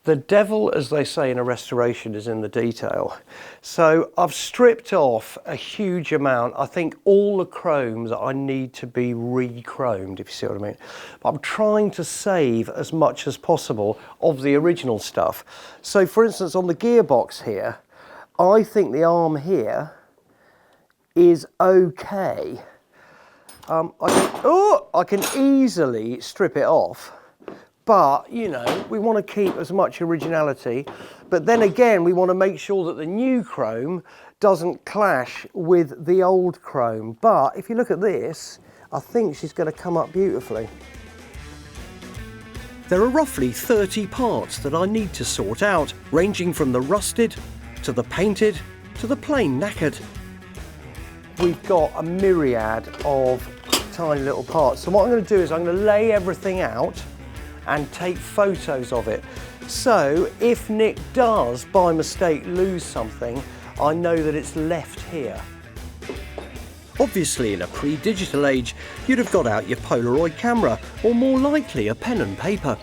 The devil, as they say in a restoration, is in the detail. So I've stripped off a huge amount. I think all the chrome that I need to be re-chromed, if you see what I mean. But I'm trying to save as much as possible of the original stuff. So for instance, on the gearbox here, I think the arm here is okay. I can easily strip it off. But, you know, we want to keep as much originality. But then again, we want to make sure that the new chrome doesn't clash with the old chrome. But if you look at this, I think she's going to come up beautifully. There are roughly 30 parts that I need to sort out, ranging from the rusted, to the painted, to the plain knackered. We've got a myriad of tiny little parts. So what I'm going to do is I'm going to lay everything out and take photos of it. So if Nick does, by mistake, lose something, I know that it's left here. Obviously, in a pre-digital age, you'd have got out your Polaroid camera, or more likely, a pen and paper.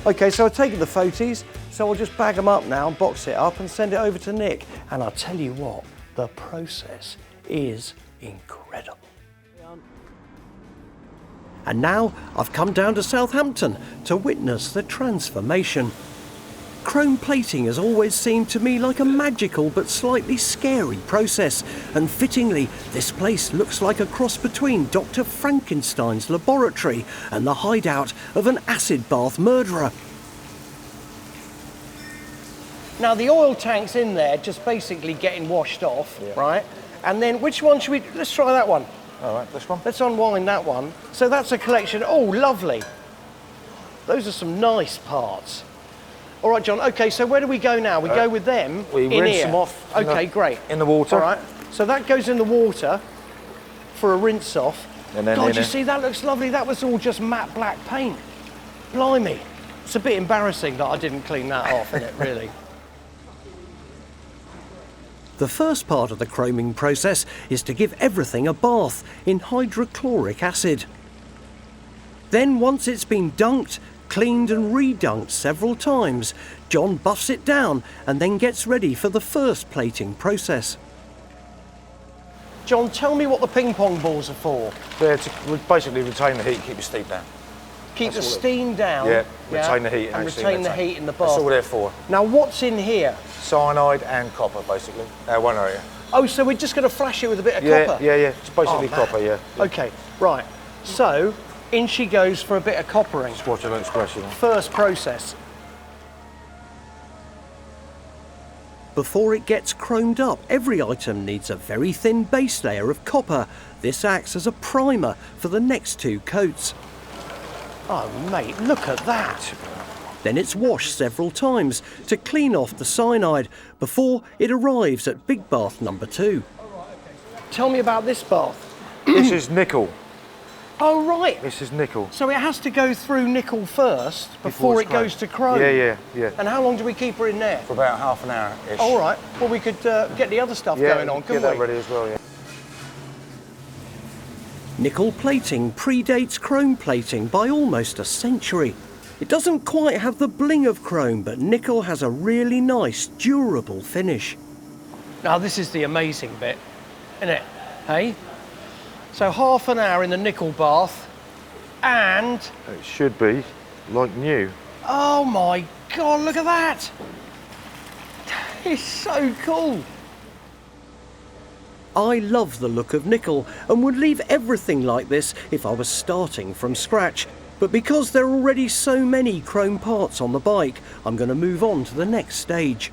Okay, so I've taken the photos, so I'll just bag them up now, box it up and send it over to Nick. And I'll tell you what, the process is incredible. And now I've come down to Southampton to witness the transformation. Chrome plating has always seemed to me like a magical but slightly scary process, and fittingly, this place looks like a cross between Dr. Frankenstein's laboratory and the hideout of an acid bath murderer. Now the oil tank's in there, just basically getting washed off, right? And then which one should we, let's try that one. All right, this one? Let's unwind that one. So that's a collection, oh lovely. Those are some nice parts. All right, John, okay, so where do we go now? We go with them we in rinse here. them off. Okay, great. In the water. All right, so that goes in the water for a rinse off. And then God, you see, that looks lovely. That was all just matte black paint. Blimey. It's a bit embarrassing that I didn't clean that off, isn't it, really? The first part of the chroming process is to give everything a bath in hydrochloric acid. Then, once it's been dunked, cleaned and re-dunked several times, John buffs it down and then gets ready for the first plating process. John, tell me what the ping pong balls are for. They're to basically retain the heat, keep your steam down. Keep the steam down. Yeah, retain the heat. And retain the heat in the bath. That's all they're for. Now, what's in here? Cyanide and copper, basically. One area. Oh, so we're just going to flash it with a bit of copper? Yeah, it's basically copper, yeah. Okay, right. So, in she goes for a bit of coppering. Just watch it, don't splash it. First process. Before it gets chromed up, every item needs a very thin base layer of copper. This acts as a primer for the next two coats. Oh, mate, look at that. Then it's washed several times to clean off the cyanide before it arrives at big bath number 2. Tell me about this bath. This is nickel. Oh, right. This is nickel. So it has to go through nickel first before it goes to chrome? Yeah. And how long do we keep her in there? For about half an hour-ish. All right. Well, we could get the other stuff going on, couldn't we? Yeah, get that ready as well, yeah. Nickel plating predates chrome plating by almost a century. It doesn't quite have the bling of chrome, but nickel has a really nice, durable finish. Now, this is the amazing bit, isn't it? Hey? So half an hour in the nickel bath, and... It should be like new. Oh my God, look at that! It's so cool. I love the look of nickel and would leave everything like this if I was starting from scratch. But because there are already so many chrome parts on the bike, I'm going to move on to the next stage.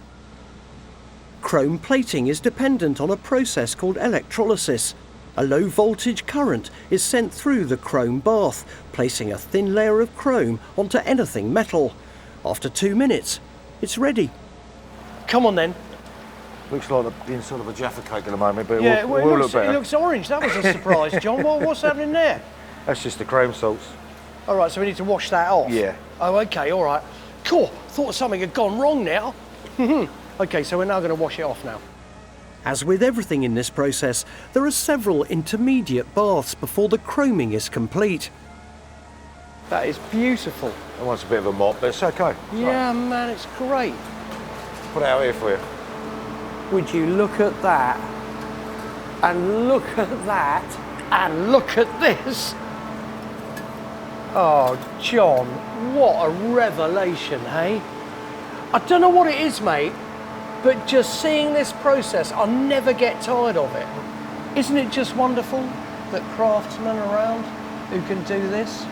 Chrome plating is dependent on a process called electrolysis. A low voltage current is sent through the chrome bath, placing a thin layer of chrome onto anything metal. After 2 minutes, it's ready. Come on then. Looks like the inside of a Jaffa cake at the moment, but Yeah, it will look better. It looks orange. That was a surprise, John. What's happening there? That's just the chrome salts. All right, so we need to wash that off? Yeah. Oh, okay, all right. Cool. Thought something had gone wrong now. Okay, so we're now going to wash it off now. As with everything in this process, there are several intermediate baths before the chroming is complete. That is beautiful. It wants a bit of a mop, but it's okay. Yeah, man, it's great. Put it out here for you. Would you look at that? And look at that? And look at this? Oh, John, what a revelation, hey? I don't know what it is, mate, but just seeing this process, I'll never get tired of it. Isn't it just wonderful that craftsmen are around who can do this?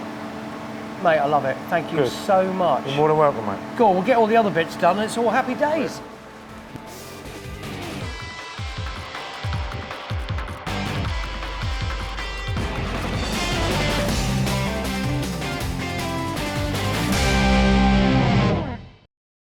Mate, I love it. Thank you Good. so much. You're more than welcome, mate. Go on, we'll get all the other bits done and it's all happy days.